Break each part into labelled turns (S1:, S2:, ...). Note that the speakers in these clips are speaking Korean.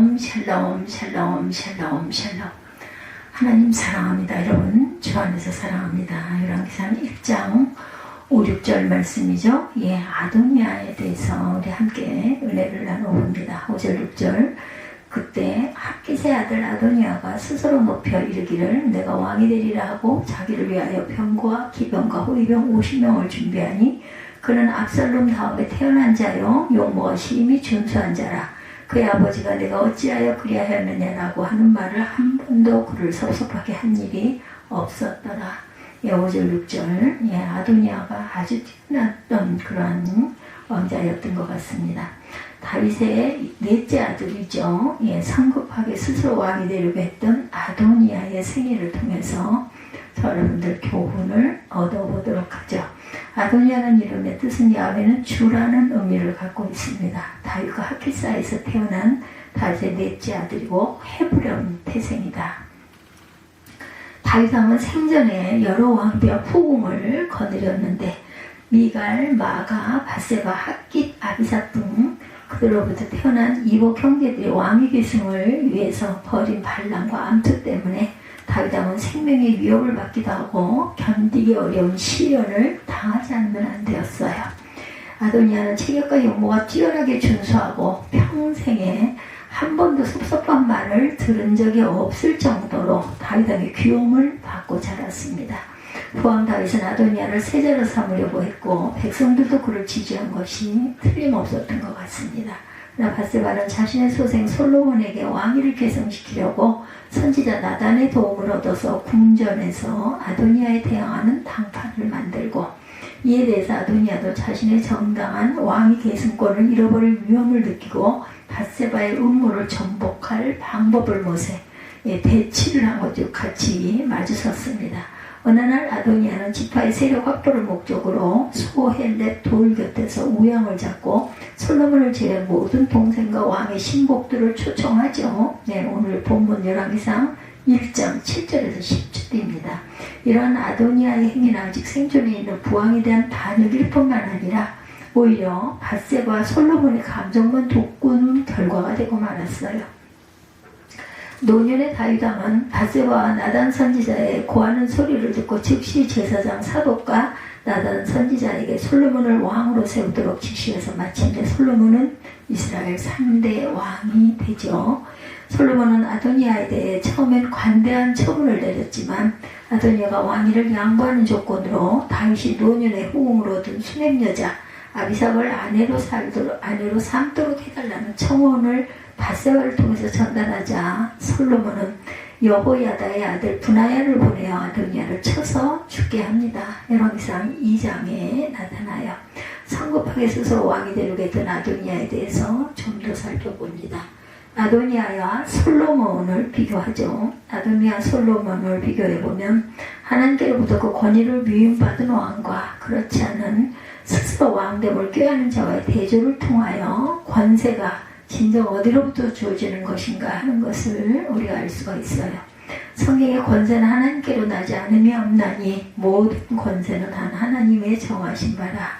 S1: 샬롬 샬롬 샬롬 샬롬 샬롬. 하나님 사랑합니다. 여러분 주 안에서 사랑합니다. 열왕기상 1장 5, 6절 말씀이죠. 아도니아에 대해서 우리 함께 은혜를 나눠봅니다. 5절 6절. 그때 학깃의 아들 아도니아가 스스로 높여 이르기를 내가 왕이 되리라 하고 자기를 위하여 병과 기병과 호위병 50명을 준비하니 그는 압살롬 다음에 태어난 자요 용모가 심히 준수한 자라. 그의 아버지가 내가 어찌하여 그리하였느냐라고 하는 말을 한 번도 그를 섭섭하게 한 일이 없었더라. 5절 6절. 아도니아가 아주 뛰어났던 그러한 왕자였던 것 같습니다. 다윗의 넷째 아들이죠. 성급하게 스스로 왕이 되려고 했던 아도니아의 생애를 통해서 여러분들 교훈을 얻어보도록 하죠. 아도니아라는 이름의 뜻은 야훼는 주라는 의미를 갖고 있습니다. 다윗과 학깃사에서 태어난 다윗의 넷째 아들이고 헤브론 태생이다. 다윗왕은 생전에 여러 왕비와 후궁을 거느렸는데 미갈, 마가, 바세바, 학깃, 아비삭 등 그들로부터 태어난 이복 형제들이 왕위 계승을 위해서 벌인 반란과 암투 때문에 다윗왕은 생명의 위협을 받기도 하고 견디기 어려운 시련을 당하지 않으면 안 되었어요. 아도니아는 체격과 용모가 뛰어나게 준수하고 평생에 한 번도 섭섭한 말을 들은 적이 없을 정도로 다윗왕의 귀여움을 받고 자랐습니다. 후왕 다윗은 아도니아를 세자로 삼으려고 했고 백성들도 그를 지지한 것이 틀림없었던 것 같습니다. 그러나 바세바는 자신의 소생 솔로몬에게 왕위를 계승시키려고 선지자 나단의 도움을 얻어서 궁전에서 아도니아에 대항하는 당판을 만들고 이에 대해서 아도니아도 자신의 정당한 왕위 계승권을 잃어버릴 위험을 느끼고 바세바의 음모를 전복할 방법을 못해 대치를 한 거죠. 같이 마주섰습니다. 어느 날 아도니아는 지파의 세력 확보를 목적으로 소헬렛 돌 곁에서 우양을 잡고 솔로몬을 제외한 모든 동생과 왕의 신복들을 초청하죠. 오늘 본문 열왕기상 1장 7절에서 10절입니다. 이러한 아도니아의 행위는 아직 생존해 있는 부왕에 대한 반역일 뿐만 아니라 오히려 바세바와 솔로몬의 감정만 돋구는 결과가 되고 말았어요. 노년의 다윗왕은 바세바와 나단 선지자의 고하는 소리를 듣고 즉시 제사장 사독과 나단 선지자에게 솔로몬을 왕으로 세우도록 지시해서 마침내 솔로몬은 이스라엘 3대 왕이 되죠. 솔로몬은 아도니아에 대해 처음엔 관대한 처분을 내렸지만 아도니아가 왕위를 양보하는 조건으로 다윗이 노년의 후궁으로 얻은 수냄여자 아비삭을 아내로 삼도록 해달라는 청원을 바세바를 통해서 전달하자 솔로몬은 여호야다의 아들 브나야를 보내어 아도니아를 쳐서 죽게 합니다. 열왕기상 2장에 나타나요. 성급하게 스스로 왕이 되려고 했던 아도니아에 대해서 좀 더 살펴봅니다. 아도니아와 솔로몬을 비교하죠. 아도니아 솔로몬을 비교해보면 하나님께로부터 그 권위를 위임받은 왕과 그렇지 않은 스스로 왕됨을 꾀하는 자와의 대조를 통하여 권세가 진정 어디로부터 주어지는 것인가 하는 것을 우리가 알 수가 있어요. 성경의 권세는 하나님께로 나지 않으며 없나니 모든 권세는 한 하나님의 정하신 바라.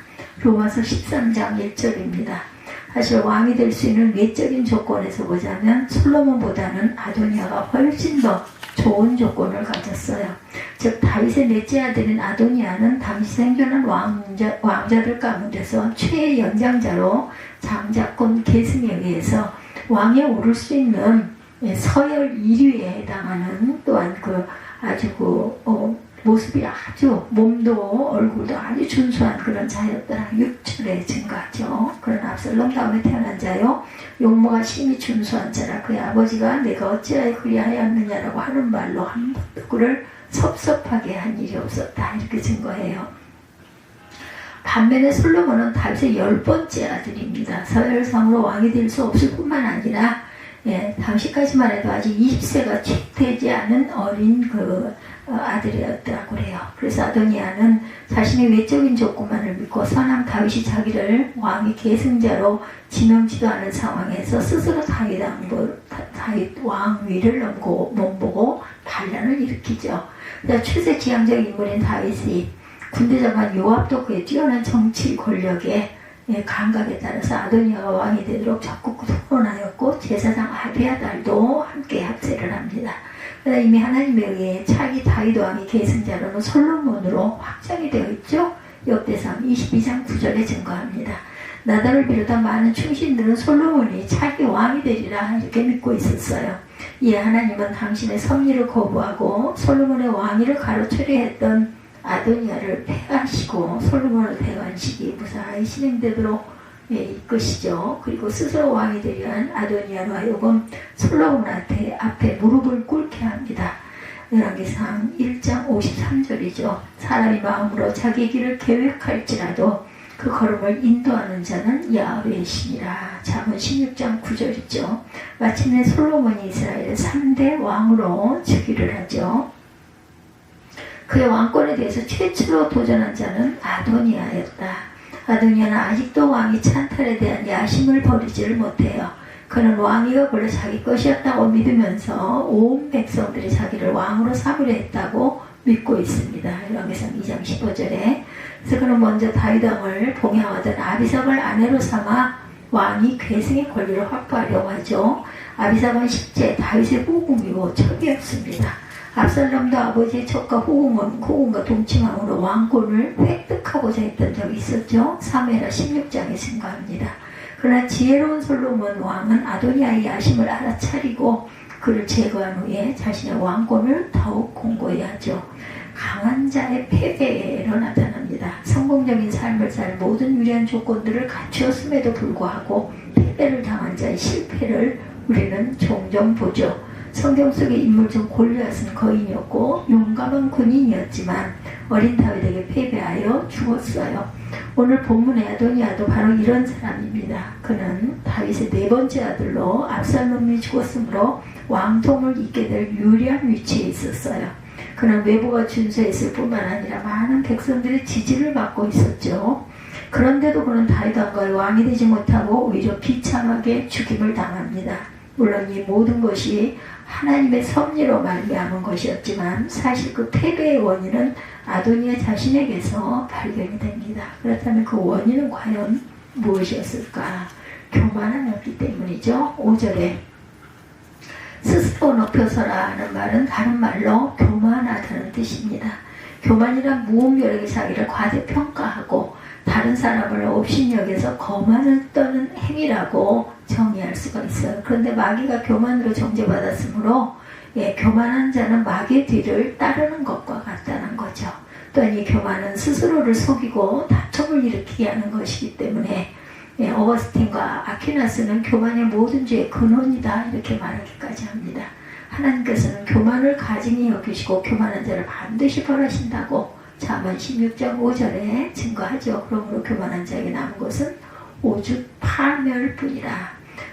S1: 로마서 13장 1절입니다. 사실 왕이 될 수 있는 외적인 조건에서 보자면 솔로몬보다는 아도니아가 훨씬 더 좋은 조건을 가졌어요. 즉 다윗의 넷째 아들인 아도니아는 당시 생존한 왕자들 가운데서 최연장자로 장자권 계승에 의해서 왕에 오를 수 있는 서열 1위에 해당하는 또한 모습이 아주 몸도 얼굴도 아주 준수한 그런 자였더라. 6절에 증가하죠. 그러나 압살롬 다음에 태어난 자요 용모가 심히 준수한 자라. 그의 아버지가 내가 어찌하여 그리하였느냐라고 하는 말로 한 번도 그를 섭섭하게 한 일이 없었다. 이렇게 증거해요. 반면에 솔로몬은 다윗의 10번째 아들입니다. 서열상으로 왕이 될 수 없을 뿐만 아니라 당시까지만 해도 아직 20세가 채 되지 않은 어린 아들이었다고 해요. 그래서 아도니아는 자신의 외적인 조건만을 믿고 선한 다윗이 자기를 왕의 계승자로 지명치도 않은 상황에서 스스로 다윗 왕위를 몸보고 반란을 일으키죠. 최세 지향적 인물인 다윗이 군대 장관 요압도 그의 뛰어난 정치 권력에 감각에 따라서 아도니아가 왕이 되도록 적극 토론하였고 제사장 아비아달도 함께 합세를 합니다. 그러나 이미 하나님에 의해 차기 다윗 왕이 계승자로는 솔로몬으로 확정이 되어 있죠. 역대상 22장 9절에 증거합니다. 나단을 비롯한 많은 충신들은 솔로몬이 차기 왕이 되리라 이렇게 믿고 있었어요. 이에 하나님은 당신의 섭리를 거부하고 솔로몬의 왕위를 가로채려 했던 아도니아를 폐하시고 솔로몬을 대관식이 무사히 진행되도록 이끄시죠. 그리고 스스로 왕이 되려 한 아도니아로 하여금 솔로몬한테 앞에 무릎을 꿇게 합니다. 열왕기상 1장 53절이죠. 사람이 마음으로 자기 길을 계획할지라도 그 걸음을 인도하는 자는 야훼의 신이라. 잠언 16장 9절이죠. 마침내 솔로몬이 이스라엘의 3대 왕으로 즉위를 하죠. 그의 왕권에 대해서 최초로 도전한 자는 아도니아였다. 아도니아는 아직도 왕위 찬탈에 대한 야심을 버리지를 못해요. 그는 왕위가 원래 자기 것이었다고 믿으면서 온 백성들이 자기를 왕으로 삼으려 했다고 믿고 있습니다. 열왕기상 2장 15절에 그래서 그는 먼저 다윗 왕을 봉양하던 아비삭을 아내로 삼아 왕이 계승의 권리를 확보하려고 하죠. 아비삭은 실제 다윗의 후궁이고 첩이었습니다. 압살롬도 아버지의 첩과 후궁과 동침함으로 왕권을 획득하고자 했던 적이 있었죠. 사무엘하 16장에 증거합니다. 그러나 지혜로운 솔로몬 왕은 아도니아의 야심을 알아차리고 그를 제거한 후에 자신의 왕권을 더욱 공고히 하죠. 강한 자의 패배로 나타납니다. 성공적인 삶을 살 모든 유리한 조건들을 갖추었음에도 불구하고 패배를 당한 자의 실패를 우리는 종종 보죠. 성경 속의 인물 중 골리앗은 거인이었고 용감한 군인이었지만 어린 다윗에게 패배하여 죽었어요. 오늘 본문의 아도니아도 바로 이런 사람입니다. 그는 다윗의 네 번째 아들로 압살롬이 죽었으므로 왕통을 잇게 될 유리한 위치에 있었어요. 그는 외부가 준수했을 뿐만 아니라 많은 백성들의 지지를 받고 있었죠. 그런데도 그는 다윗 왕과의 왕이 되지 못하고 오히려 비참하게 죽임을 당합니다. 물론 이 모든 것이 하나님의 섭리로 말미암은 것이었지만 사실 그 패배의 원인은 아도니아 자신에게서 발견이 됩니다. 그렇다면 그 원인은 과연 무엇이었을까? 교만함이었기 때문이죠. 5절에 스스로 높여서라 하는 말은 다른 말로 교만하다는 뜻입니다. 교만이란 무분별하게 자기를 과대평가하고 다른 사람을 업신여겨서 거만을 떠는 행위라고 정의할 수가 있어요. 그런데 마귀가 교만으로 정죄받았으므로 교만한 자는 마귀의 뒤를 따르는 것과 같다는 거죠. 또한 이 교만은 스스로를 속이고 다툼을 일으키게 하는 것이기 때문에 어거스틴과 아퀴나스는 교만의 모든 죄의 근원이다 이렇게 말하기까지 합니다. 하나님께서는 교만을 가증히 여기시고 교만한 자를 반드시 벌하신다고 잠언 16장 5절에 증거하죠. 그러므로 교만한 자에게 남은 것은 오죽 파멸뿐이라.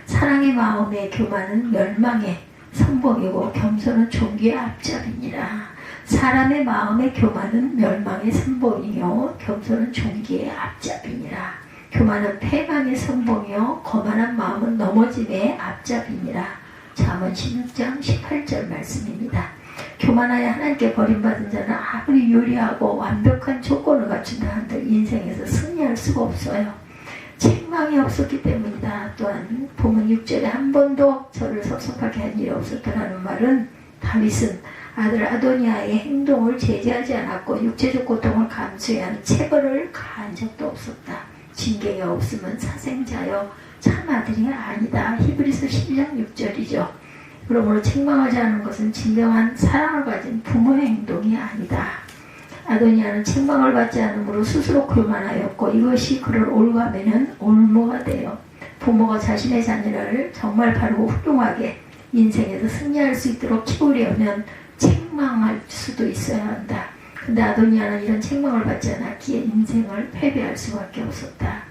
S1: 사랑의 마음의 교만은 멸망의 선봉이고 겸손은 존귀의 앞잡이니라. 사람의 마음의 교만은 멸망의 선봉이요 겸손은 존귀의 앞잡이니라. 교만은 패망의 선봉이요 거만한 마음은 넘어짐의 앞잡이니라. 잠언 16장 18절 말씀입니다. 교만하여 하나님께 버림받은 자는 아무리 요리하고 완벽한 조건을 갖춘다 한들 인생에서 승리할 수가 없어요. 책망이 없었기 때문이다. 또한 본문 6절에 한 번도 저를 섭섭하게 한 일이 없었다는 말은 다윗은 아들 아도니아의 행동을 제재하지 않았고 육체적 고통을 감수해야 하는 체벌을 가한 적도 없었다. 징계가 없으면 사생자여 참 아들이 아니다. 히브리서 10장 6절이죠. 그러므로 책망하지 않은 것은 진정한 사랑을 가진 부모의 행동이 아니다. 아도니아는 책망을 받지 않으므로 스스로 교만하였고 이것이 그를 올가매는 올무가 돼요. 부모가 자신의 자녀를 정말 바르고 훌륭하게 인생에서 승리할 수 있도록 키우려면 책망할 수도 있어야 한다. 근데 아도니아는 이런 책망을 받지 않았기에 인생을 패배할 수밖에 없었다.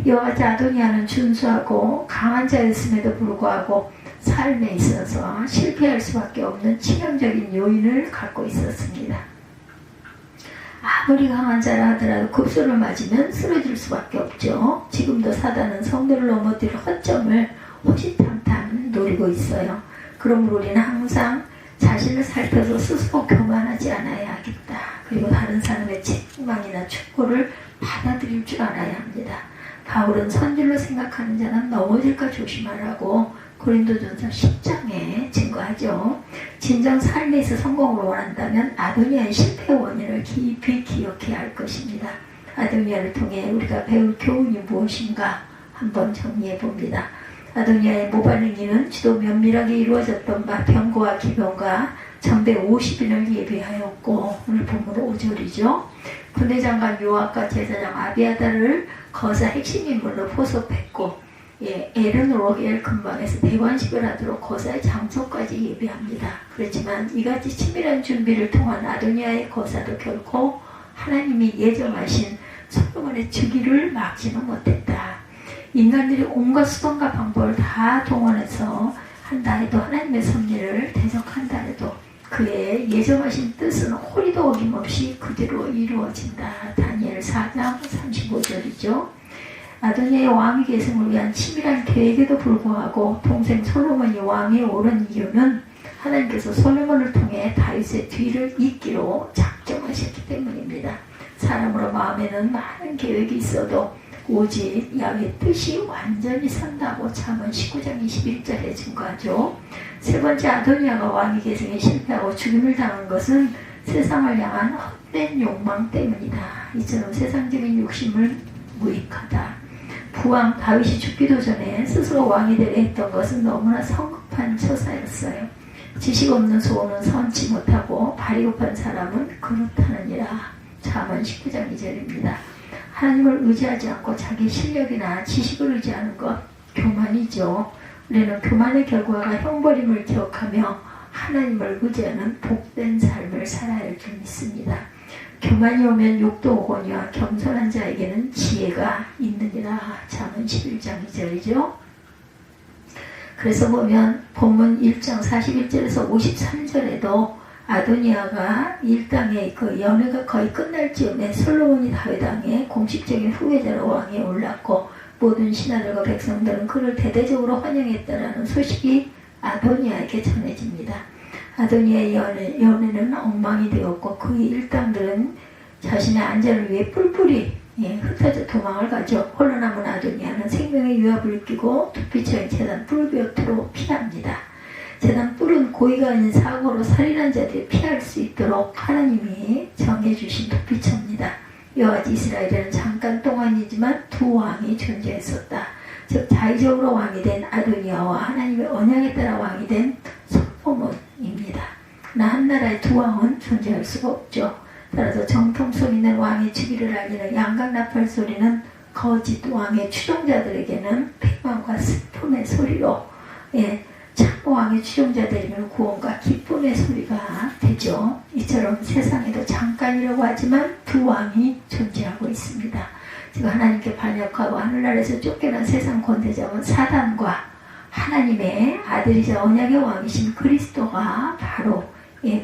S1: 이와 같이 아도니아는 준수하고 강한 자였음에도 불구하고 삶에 있어서 실패할 수밖에 없는 치명적인 요인을 갖고 있었습니다. 아무리 강한 자라 하더라도 급소를 맞으면 쓰러질 수밖에 없죠. 지금도 사단은 성도를 넘어뜨릴 허점을 호시탐탐 노리고 있어요. 그러므로 우리는 항상 자신을 살펴서 스스로 교만하지 않아야 하겠다. 그리고 다른 사람의 책망이나 축복을 받아들일 줄 알아야 합니다. 바울은 선질로 생각하는 자는 넘어질까 조심하라고 고린도전서 10장에 증거하죠. 진정 삶에서 성공을 원한다면 아도니아의 실패 원인을 깊이 기억해야 할 것입니다. 아도니아를 통해 우리가 배울 교훈이 무엇인가 한번 정리해 봅니다. 아도니아의 모반응이는 지도 면밀하게 이루어졌던 바 병거와 기병과 전대 50인을 예비하였고, 오늘 본문 5절이죠. 군대장관 요압과 제사장 아비아다를 거사 핵심 인물로 포섭했고, 에른 로겔 근방에서 대관식을 하도록 거사의 장소까지 예비합니다. 그렇지만 이같이 치밀한 준비를 통한 아도니아의 거사도 결코 하나님이 예정하신 솔로몬의 즉위를 막지는 못했다. 인간들이 온갖 수단과 방법을 다 동원해서 한다 해도, 하나님의 섭리를 대적한다 해도 그의 예정하신 뜻은 호리도 어김없이 그대로 이루어진다. 다니엘 4장 35절이죠. 아도니아의 왕위 계승을 위한 치밀한 계획에도 불구하고 동생 솔로몬이 왕위에 오른 이유는 하나님께서 솔로몬을 통해 다윗의 뒤를 잇기로 작정하셨기 때문입니다. 사람으로 마음에는 많은 계획이 있어도 오직 야훼의 뜻이 완전히 선다고 잠언 19장 21절에 증거하죠. 세 번째, 아도니아가 왕위 계승에 실패하고 죽임을 당한 것은 세상을 향한 헛된 욕망 때문이다. 이처럼 세상적인 욕심을 무익하다. 부왕 다윗이 죽기도 전에 스스로 왕이 되려 했던 것은 너무나 성급한 처사였어요. 지식 없는 소원은 선치 못하고 발이 급한 사람은 그렇다느니라. 잠언 19장 2절입니다. 하나님을 의지하지 않고 자기 실력이나 지식을 의지하는 것, 교만이죠. 우리는 교만의 결과가 형벌임을 기억하며 하나님을 의지하는 복된 삶을 살아야 할 줄 믿습니다. 교만이 오면 욕도 오거니와 겸손한 자에게는 지혜가 있느니라. 잠언 11장 2절이죠. 그래서 보면 본문 1장 41절에서 53절에도 아도니아가 일당의 그 연회가 거의 끝날 즈음에 솔로몬이 다윗 왕의 공식적인 후계자로 왕위에 올랐고, 모든 신하들과 백성들은 그를 대대적으로 환영했다라는 소식이 아도니아에게 전해집니다. 아도니아의 연회는 엉망이 되었고, 그의 일당들은 자신의 안전을 위해 뿔뿔이 흩어져 도망을 가죠. 홀로 남은 아도니아는 생명의 위협을 끼고 두피처인 제단 뿔볕으로 피합니다. 제단 뿔은 고의가 아닌 사고로 살인한 자들이 피할 수 있도록 하나님이 정해주신 도피처입니다. 이와 같이 이스라엘에는 잠깐 동안이지만 두 왕이 존재했었다. 즉 자의적으로 왕이 된 아도니아와 하나님의 언약에 따라 왕이 된 솔로몬입니다. 그러나 한 나라의 두 왕은 존재할 수가 없죠. 따라서 정통 소리 낸 왕의 즉위를 알리는 양각 나팔 소리는 거짓 왕의 추종자들에게는 패망과 슬픔의 소리로, 참모 왕의 추종자들에게는 구원과 기쁨의 소리가 되죠. 이처럼 세상에도 잠깐이라고 하지만 두 왕이 존재하고 있습니다. 지금 하나님께 반역하고 하늘나라에서 쫓겨난 세상 권대자는 사단과 하나님의 아들이자 언약의 왕이신 그리스도가 바로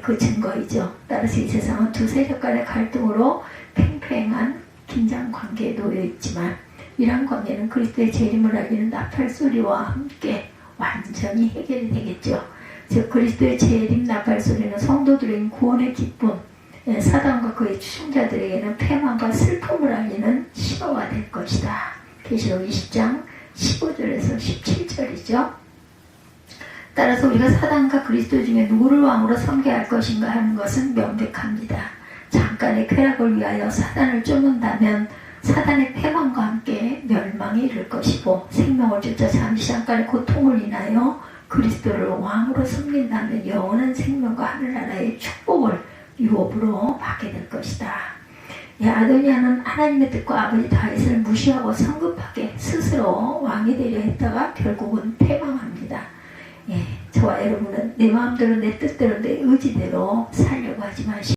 S1: 그 증거이죠. 따라서 이 세상은 두 세력 간의 갈등으로 팽팽한 긴장 관계에 놓여 있지만, 이러한 관계는 그리스도의 재림을 알리는 나팔 소리와 함께 완전히 해결이 되겠죠. 즉 그리스도의 재림 나팔 소리는 성도들의 구원의 기쁨, 사단과 그의 추종자들에게는 패망과 슬픔을 알리는 신호가 될 것이다. 계시록 20장 15절에서 17절이죠. 따라서 우리가 사단과 그리스도 중에 누구를 왕으로 섬겨야 할 것인가 하는 것은 명백합니다. 잠깐의 쾌락을 위하여 사단을 쫓는다면 사단의 패망과 함께 멸망에 이를 것이고, 생명을 쫓아 잠시 잠깐의 고통을 인하여 그리스도를 왕으로 섬긴다면 영원한 생명과 하늘나라의 축복을 유업으로 받게 될 것이다. 아도니아는 하나님의 뜻과 아버지 다윗을 무시하고 성급하게 스스로 왕이 되려 했다가 결국은 패망합니다. 저와 여러분은 내 마음대로 내 뜻대로 내 의지대로 살려고 하지 마시고